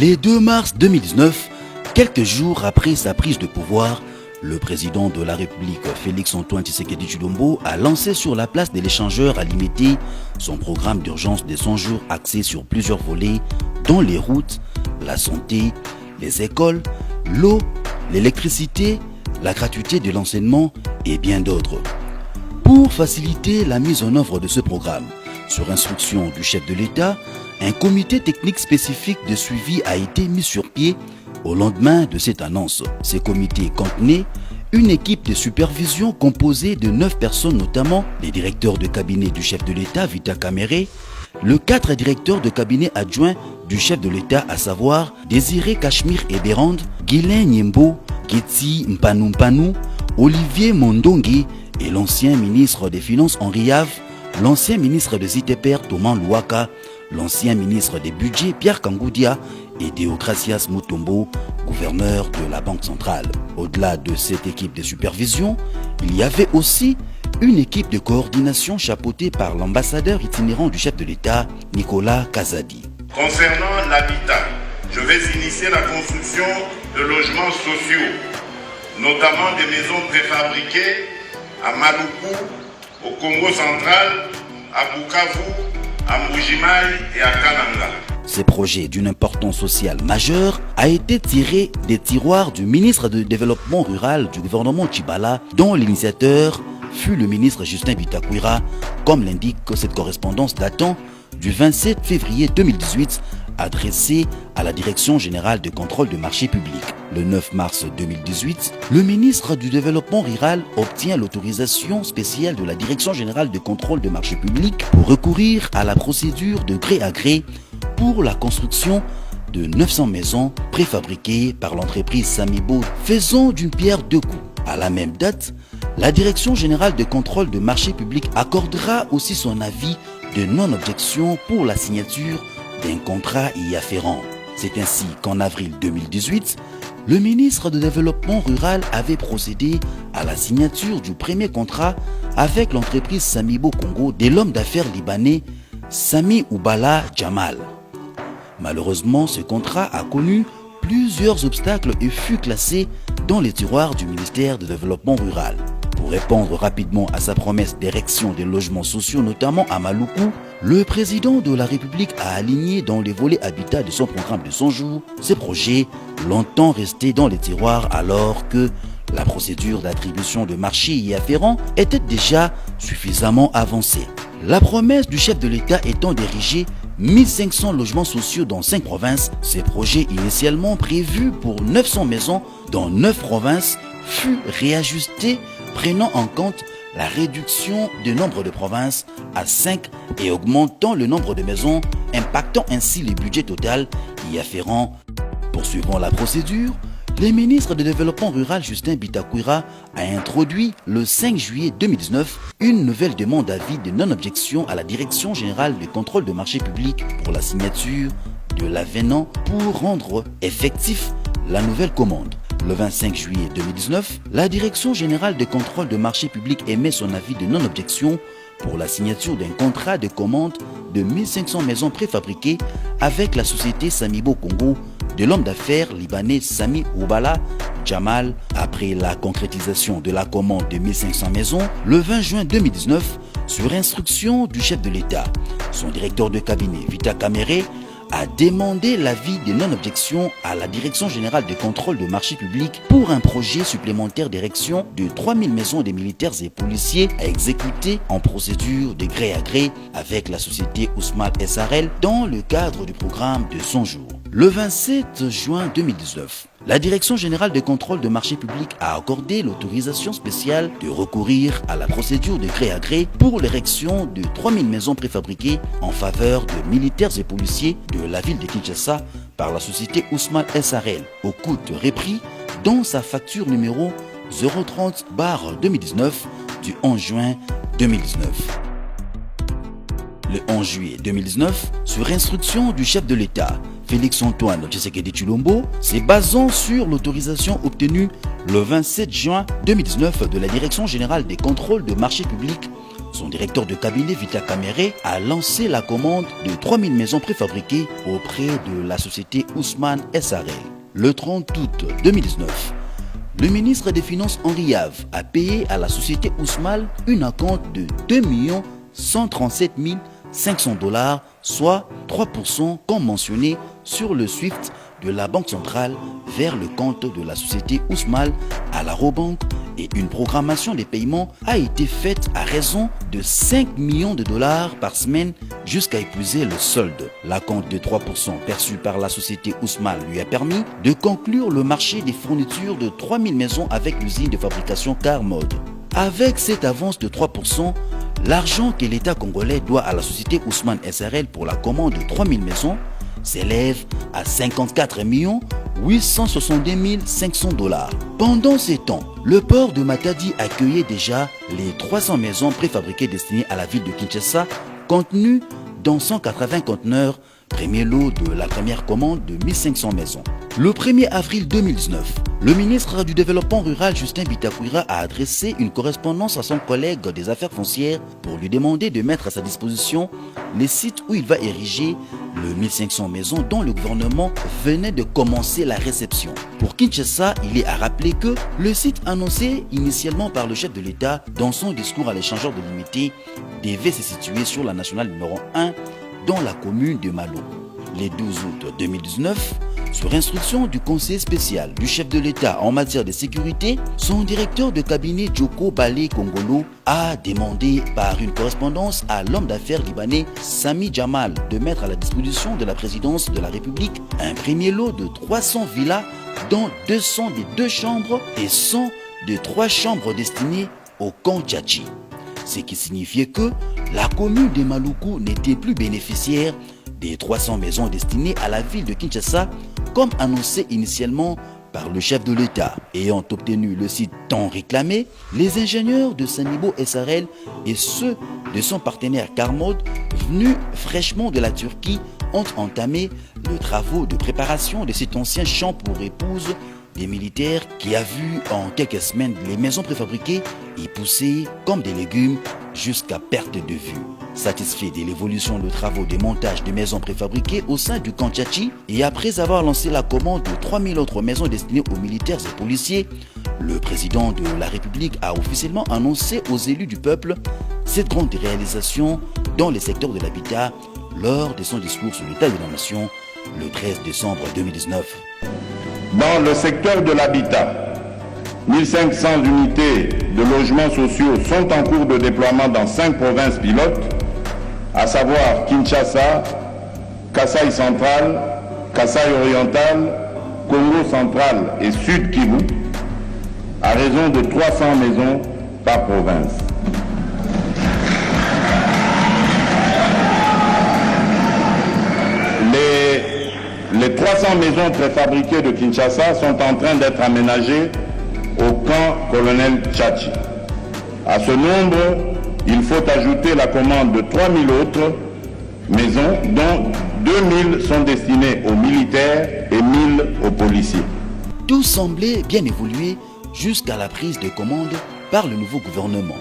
Le 2 mars 2019, quelques jours après sa prise de pouvoir, le président de la République, Félix-Antoine Tshisekedi Tshilombo, a lancé sur la place de l'échangeur à Limete son programme d'urgence de 100 jours axé sur plusieurs volets, dont les routes, la santé, les écoles, l'eau, l'électricité, la gratuité de l'enseignement et bien d'autres. Pour faciliter la mise en œuvre de ce programme, sur instruction du chef de l'État, un comité technique spécifique de suivi a été mis sur pied au lendemain de cette annonce. Ce comité contenait une équipe de supervision composée de 9 personnes, notamment les directeurs de cabinet du chef de l'État, Vita Kamere, le 4 directeurs de cabinet adjoints du chef de l'État, à savoir Désiré Cachemire Eberand, Guilain Nyembo, Ketsi Mpanou, Olivier Mondongi et l'ancien ministre des Finances Henri Yave, l'ancien ministre des ITPR Thomas Louaka, l'ancien ministre des Budgets Pierre Kangoudia et Deogracias Mutombo, gouverneur de la Banque centrale. Au-delà de cette équipe de supervision, il y avait aussi une équipe de coordination chapeautée par l'ambassadeur itinérant du chef de l'État, Nicolas Kazadi. Concernant l'habitat, je vais initier la construction de logements sociaux, notamment des maisons préfabriquées à Maluku, au Congo central, à Bukavu, à Mbujimayi et à Kananga. Ce projet d'une importance sociale majeure a été tiré des tiroirs du ministre du Développement rural du gouvernement Tshibala, dont l'initiateur fut le ministre Justin Bitakwira, comme l'indique cette correspondance datant du 27 février 2018, adressée à la Direction générale de contrôle de marchés publics. Le 9 mars 2018, le ministre du Développement rural obtient l'autorisation spéciale de la Direction générale de contrôle de marchés publics pour recourir à la procédure de gré à gré pour la construction de 900 maisons préfabriquées par l'entreprise Samibo, faisant d'une pierre deux coups. À la même date, la Direction générale de contrôle de marchés publics accordera aussi son avis de non-objection pour la signature d'un contrat y afférent. C'est ainsi qu'en avril 2018, le ministre du Développement rural avait procédé à la signature du premier contrat avec l'entreprise Samibo Congo de l'homme d'affaires libanais Sami Oubala Jamal. Malheureusement, ce contrat a connu plusieurs obstacles et fut classé dans les tiroirs du ministère du Développement rural. Pour répondre rapidement à sa promesse d'érection des logements sociaux, notamment à Maluku, le président de la République a aligné dans les volets habitat de son programme de 100 jours ces projets longtemps restés dans les tiroirs alors que la procédure d'attribution de marché y afférent était déjà suffisamment avancée. La promesse du chef de l'État étant d'ériger 1500 logements sociaux dans 5 provinces, ces projets initialement prévus pour 900 maisons dans 9 provinces fut réajusté prenant en compte la réduction du nombre de provinces à 5 et augmentant le nombre de maisons, impactant ainsi le budget total y afférent. Poursuivant la procédure, le ministre du Développement rural Justin Bitakwira a introduit le 5 juillet 2019 une nouvelle demande d'avis de non-objection à la Direction générale de contrôle de marchés publics pour la signature de l'avenant pour rendre effectif la nouvelle commande. Le 25 juillet 2019, la Direction générale de contrôle de marchés publics émet son avis de non-objection pour la signature d'un contrat de commande de 1500 maisons préfabriquées avec la société Samibo Congo de l'homme d'affaires libanais Sami Oubala Jamal. Après la concrétisation de la commande de 1500 maisons, le 20 juin 2019, sur instruction du chef de l'État, son directeur de cabinet Vita Kamere a demandé l'avis de non-objection à la Direction générale de contrôle de marchés publics pour un projet supplémentaire d'érection de 3000 maisons des militaires et policiers à exécuter en procédure de gré à gré avec la société Ousmane SRL dans le cadre du programme de 100 jours. Le 27 juin 2019, la Direction générale de contrôle de marchés publics a accordé l'autorisation spéciale de recourir à la procédure de gré à gré pour l'érection de 3000 maisons préfabriquées en faveur de militaires et policiers de la ville de Kinshasa par la société Ousmane SRL au coût repris dans sa facture numéro 030/2019 du 11 juin 2019. Le 11 juillet 2019, sur instruction du chef de l'État, Félix-Antoine Tshisekedi Tshilombo, se basant sur l'autorisation obtenue le 27 juin 2019 de la Direction générale des contrôles de marchés publics Son directeur de cabinet, Vita Kamere, a lancé la commande de 3000 maisons préfabriquées auprès de la société Ousmane SARL. Le 30 août 2019, le ministre des Finances Henri Yave a payé à la société Ousmane une acompte de 2 137 500 $, soit 3% comme mentionné sur le SWIFT de la Banque centrale vers le compte de la société Ousmane à la Robank, et une programmation des paiements a été faite à raison de 5 millions de $ par semaine jusqu'à épuiser le solde. L'acompte de 3% perçu par la société Ousmane lui a permis de conclure le marché des fournitures de 3000 maisons avec l'usine de fabrication Carmode. Avec cette avance de 3%, l'argent que l'État congolais doit à la société Ousmane SARL pour la commande de 3000 maisons s'élève à 54 862 500 $. Pendant ces temps, le port de Matadi accueillait déjà les 300 maisons préfabriquées destinées à la ville de Kinshasa, contenues dans 180 conteneurs, premier lot de la première commande de 1500 maisons. Le 1er avril 2019, le ministre du Développement rural Justin Bitakwira a adressé une correspondance à son collègue des affaires foncières pour lui demander de mettre à sa disposition les sites où il va ériger le 1500 maisons dont le gouvernement venait de commencer la réception. Pour Kinshasa, il est à rappeler que le site annoncé initialement par le chef de l'État dans son discours à l'échangeur de l'unité devait se situer sur la nationale numéro 1 dans la commune de Malo. Le 12 août 2019, sur instruction du conseiller spécial du chef de l'État en matière de sécurité, son directeur de cabinet Djoko Balé Kongolo a demandé par une correspondance à l'homme d'affaires libanais Sami Jamal de mettre à la disposition de la présidence de la République un premier lot de 300 villas dont 200 des 2 chambres et 100 de 3 chambres destinées au camp Tchatchi. Ce qui signifiait que la commune de Maluku n'était plus bénéficiaire des 300 maisons destinées à la ville de Kinshasa comme annoncé initialement par le chef de l'État. Ayant obtenu le site tant réclamé, les ingénieurs de Sanibo SARL et ceux de son partenaire Carmode, venus fraîchement de la Turquie, ont entamé les travaux de préparation de cet ancien champ pour épouses des militaires qui a vu en quelques semaines les maisons préfabriquées y pousser comme des légumes jusqu'à perte de vue. Satisfait de l'évolution de travaux de montage de maisons préfabriquées au sein du camp Tchatchi et après avoir lancé la commande de 3000 autres maisons destinées aux militaires et policiers, le président de la République a officiellement annoncé aux élus du peuple cette grande réalisation dans les secteurs de l'habitat lors de son discours sur l'état de la nation le 13 décembre 2019. Dans le secteur de l'habitat, 1500 unités de logements sociaux sont en cours de déploiement dans 5 provinces pilotes, à savoir Kinshasa, Kasaï central, Kasaï oriental, Congo central et Sud Kivu, à raison de 300 maisons par province. Les 300 maisons préfabriquées de Kinshasa sont en train d'être aménagées au camp Colonel Tchatchi. À ce nombre, il faut ajouter la commande de 3000 autres maisons, dont 2000 sont destinées aux militaires et 1000 aux policiers. Tout semblait bien évoluer jusqu'à la prise de commande par le nouveau gouvernement.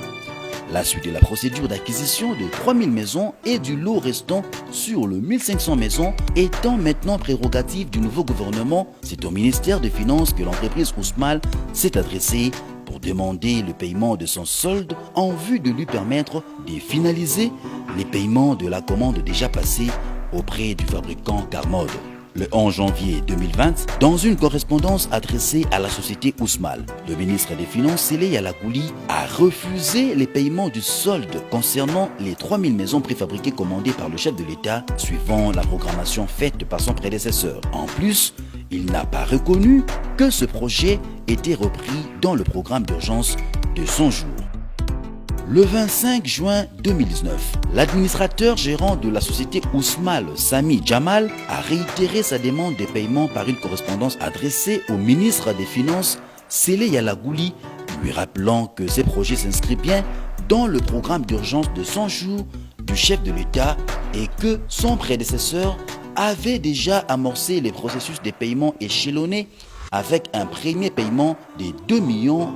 La suite de la procédure d'acquisition de 3000 maisons et du lot restant sur le 1500 maisons étant maintenant prérogative du nouveau gouvernement, c'est au ministère des Finances que l'entreprise Ousmane s'est adressée pour demander le paiement de son solde en vue de lui permettre de finaliser les paiements de la commande déjà passée auprès du fabricant Carmode. Le 11 janvier 2020, dans une correspondance adressée à la société Ousmane, le ministre des Finances, Sélé Yalakouli, a refusé les paiements du solde concernant les 3000 maisons préfabriquées commandées par le chef de l'État, suivant la programmation faite par son prédécesseur. En plus, il n'a pas reconnu que ce projet était repris dans le programme d'urgence de 100 jours. Le 25 juin 2019, l'administrateur gérant de la société Ousmane, Sami Jamal, a réitéré sa demande de paiement par une correspondance adressée au ministre des Finances, Sélé Yalakouli, lui rappelant que ces projets s'inscrivent bien dans le programme d'urgence de 100 jours du chef de l'État et que son prédécesseur avait déjà amorcé les processus de paiement échelonnés avec un premier paiement de 2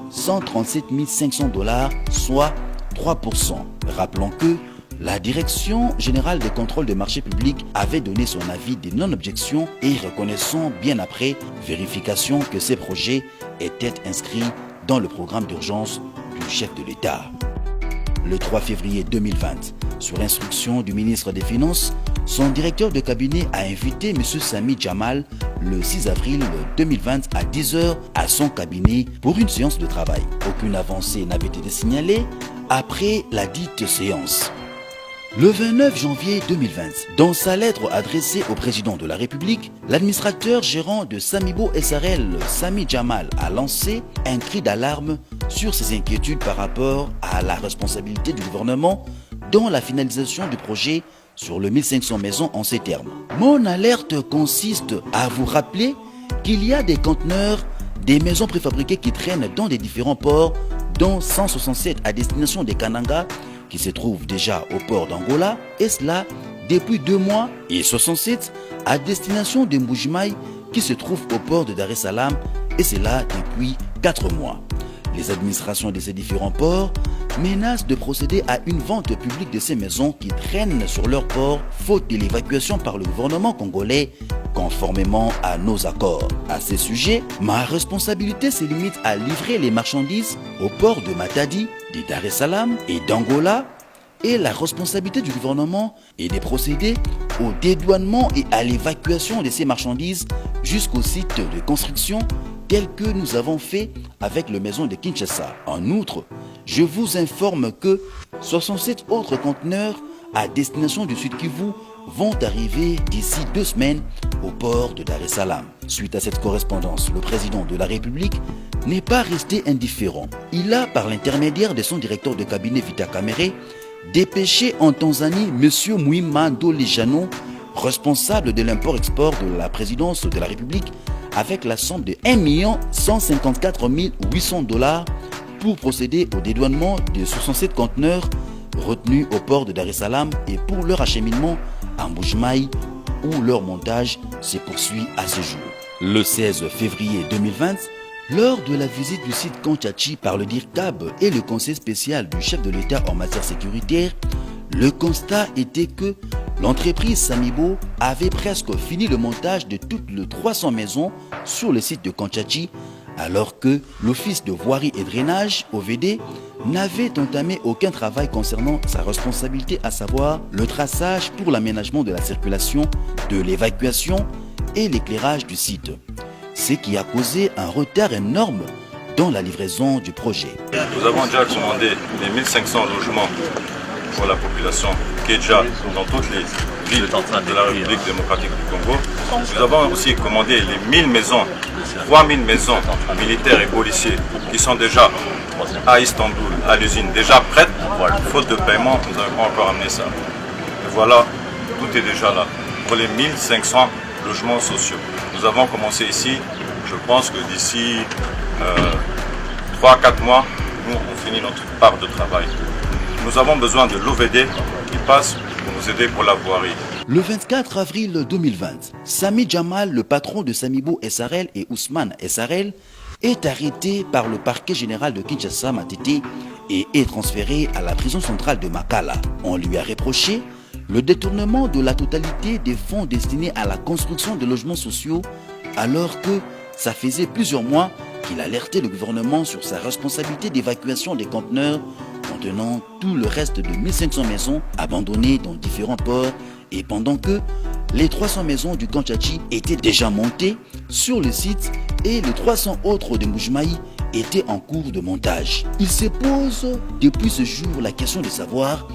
137 500 $, soit 3%. Rappelons que la Direction générale des contrôles des marchés publics avait donné son avis de non-objection et reconnaissant bien après vérification que ces projets étaient inscrits dans le programme d'urgence du chef de l'État. Le 3 février 2020, sur instruction du ministre des Finances, son directeur de cabinet a invité M. Sami Jamal le 6 avril 2020 à 10h à son cabinet pour une séance de travail. Aucune avancée n'avait été signalée après la dite séance. Le 29 janvier 2020, dans sa lettre adressée au président de la République, l'administrateur gérant de Samibo SRL, Sami Jamal, a lancé un cri d'alarme sur ses inquiétudes par rapport à la responsabilité du gouvernement dans la finalisation du projet sur le 1500 maisons en ces termes. Mon alerte consiste à vous rappeler qu'il y a des conteneurs, des maisons préfabriquées qui traînent dans des différents ports, dont 167 à destination des Kananga, qui se trouvent déjà au port d'Angola, et cela depuis 2 mois, et 67 à destination de Mbujimaï, qui se trouve au port de Dar es Salaam, et cela depuis 4 mois. Les administrations de ces différents ports menacent de procéder à une vente publique de ces maisons qui traînent sur leur port, faute de l'évacuation par le gouvernement congolais, conformément à nos accords. À ces sujets, ma responsabilité se limite à livrer les marchandises au port de Matadi, de Dar es Salaam et d'Angola, et la responsabilité du gouvernement est de procéder au dédouanement et à l'évacuation de ces marchandises jusqu'au site de construction tel que nous avons fait avec le maison de Kinshasa. En outre, je vous informe que 67 autres conteneurs à destination du Sud Kivu vont arriver d'ici 2 semaines au port de Dar es Salaam. Suite à cette correspondance, le président de la République n'est pas resté indifférent. Il a, par l'intermédiaire de son directeur de cabinet Vita Kamere, dépêché en Tanzanie M. Muhima Ndolejano, responsable de l'import-export de la présidence de la République, avec la somme de 1 154 800 $ pour procéder au dédouanement de 67 conteneurs retenus au port de Dar es Salaam et pour leur acheminement à Mbujimaï où leur montage se poursuit à ce jour. Le 16 février 2020, lors de la visite du site Kanchachi par le DIRCAB et le conseil spécial du chef de l'État en matière sécuritaire, le constat était que l'entreprise Samibo avait presque fini le montage de toutes les 300 maisons sur le site de Kanchachi, alors que l'Office de voirie et drainage, OVD, n'avait entamé aucun travail concernant sa responsabilité, à savoir le traçage pour l'aménagement de la circulation, de l'évacuation et l'éclairage du site. Ce qui a causé un retard énorme dans la livraison du projet. Nous avons déjà commandé les 1500 logements pour la population qui est déjà dans toutes les villes de la République démocratique du Congo. Nous avons aussi commandé les 1000 maisons, 3000 maisons militaires et policiers qui sont déjà à Istanbul, à l'usine, déjà prêtes. Faute de paiement, nous n'avons pas encore amené ça. Et voilà, tout est déjà là pour les 1500 logements sociaux. Nous avons commencé ici, je pense que d'ici 3-4 mois, nous on finit notre part de travail. Nous avons besoin de l'OVD qui passe pour nous aider pour la voirie. Le 24 avril 2020, Sami Jamal, le patron de Samibo SRL et Ousmane SRL, est arrêté par le parquet général de Kinshasa Matete et est transféré à la prison centrale de Makala. On lui a reproché le détournement de la totalité des fonds destinés à la construction de logements sociaux, alors que ça faisait plusieurs mois qu'il alertait le gouvernement sur sa responsabilité d'évacuation des conteneurs contenant tout le reste de 1500 maisons abandonnées dans différents ports, et pendant que les 300 maisons du Kanchachi étaient déjà montées sur le site et les 300 autres de Mbujimaï étaient en cours de montage. Il se pose depuis ce jour la question de savoir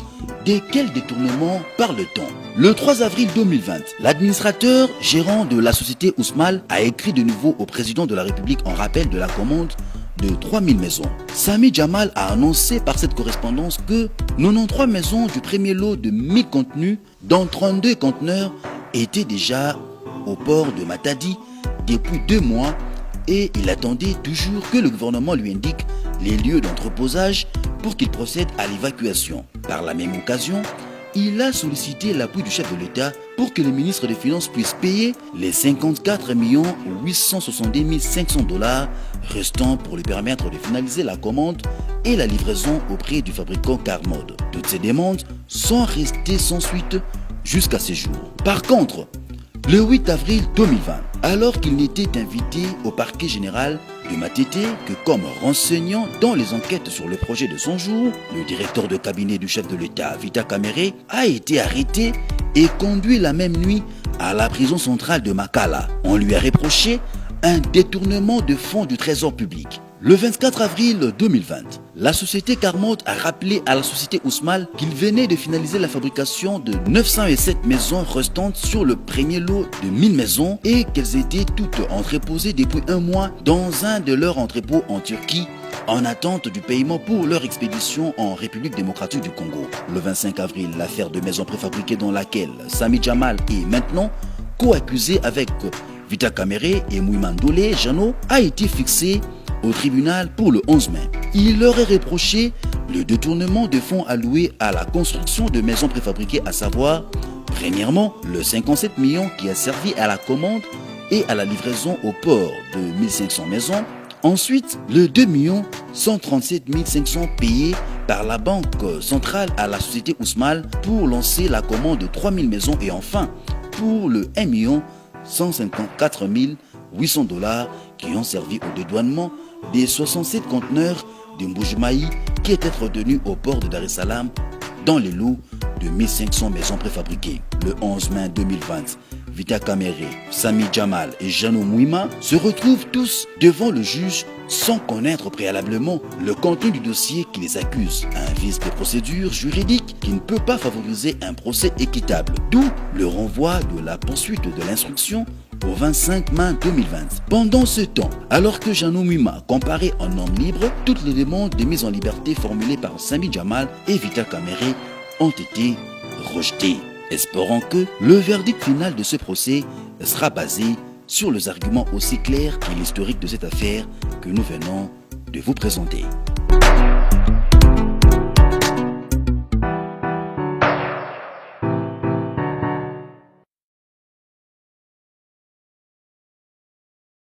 de quel détournement parle-t-on. Le 3 avril 2020, l'administrateur gérant de la société Ousmane a écrit de nouveau au président de la République en rappel de la commande de 3000 maisons. Sami Jamal a annoncé par cette correspondance que 93 maisons du premier lot de 1000 contenus, dont 32 conteneurs, étaient déjà au port de Matadi depuis 2 mois et il attendait toujours que le gouvernement lui indique les lieux d'entreposage pour qu'il procède à l'évacuation. Par la même occasion, il a sollicité l'appui du chef de l'État pour que le ministre des Finances puisse payer les 54 870 500 $ restants pour lui permettre de finaliser la commande et la livraison auprès du fabricant Carmode. Toutes ces demandes sont restées sans suite jusqu'à ce jour. Par contre, le 8 avril 2020, alors qu'il n'était invité au parquet général de Matete que comme renseignant dans les enquêtes sur le projet de son jour, le directeur de cabinet du chef de l'État, Vita Kamere, a été arrêté et conduit la même nuit à la prison centrale de Makala. On lui a reproché un détournement de fonds du trésor public. Le 24 avril 2020, la société Carmode a rappelé à la société Ousmal qu'il venait de finaliser la fabrication de 907 maisons restantes sur le premier lot de 1000 maisons et qu'elles étaient toutes entreposées depuis un mois dans un de leurs entrepôts en Turquie en attente du paiement pour leur expédition en République démocratique du Congo. Le 25 avril, l'affaire de maisons préfabriquées dans laquelle Sami Jamal est maintenant co-accusé avec Vita Kamere et Mouimandole Jano a été fixée au tribunal pour le 11 mai. Il leur est reproché le détournement de fonds alloués à la construction de maisons préfabriquées, à savoir, premièrement, le 57 millions qui a servi à la commande et à la livraison au port de 1500 maisons. Ensuite, le 2 137 500 payés par la Banque centrale à la société Ousmal pour lancer la commande de 3000 maisons. Et enfin, pour le 1 154 800 $ qui ont servi au dédouanement des 67 conteneurs de Mbujimaï qui étaient retenus au port de Dar es Salaam dans les lots de 1500 maisons préfabriquées. Le 11 mai 2020, Vita Kamere, Sami Jamal et Jano Mouima se retrouvent tous devant le juge sans connaître préalablement le contenu du dossier qui les accuse. Un vice de procédure juridique qui ne peut pas favoriser un procès équitable. D'où le renvoi de la poursuite de l'instruction au 25 mai 2020. Pendant ce temps, alors que Jano Mouima comparait en homme libre, toutes les demandes de mise en liberté formulées par Sami Jamal et Vita Kamere ont été rejetées. Espérons que le verdict final de ce procès sera basé sur les arguments aussi clairs que l'historique de cette affaire que nous venons de vous présenter.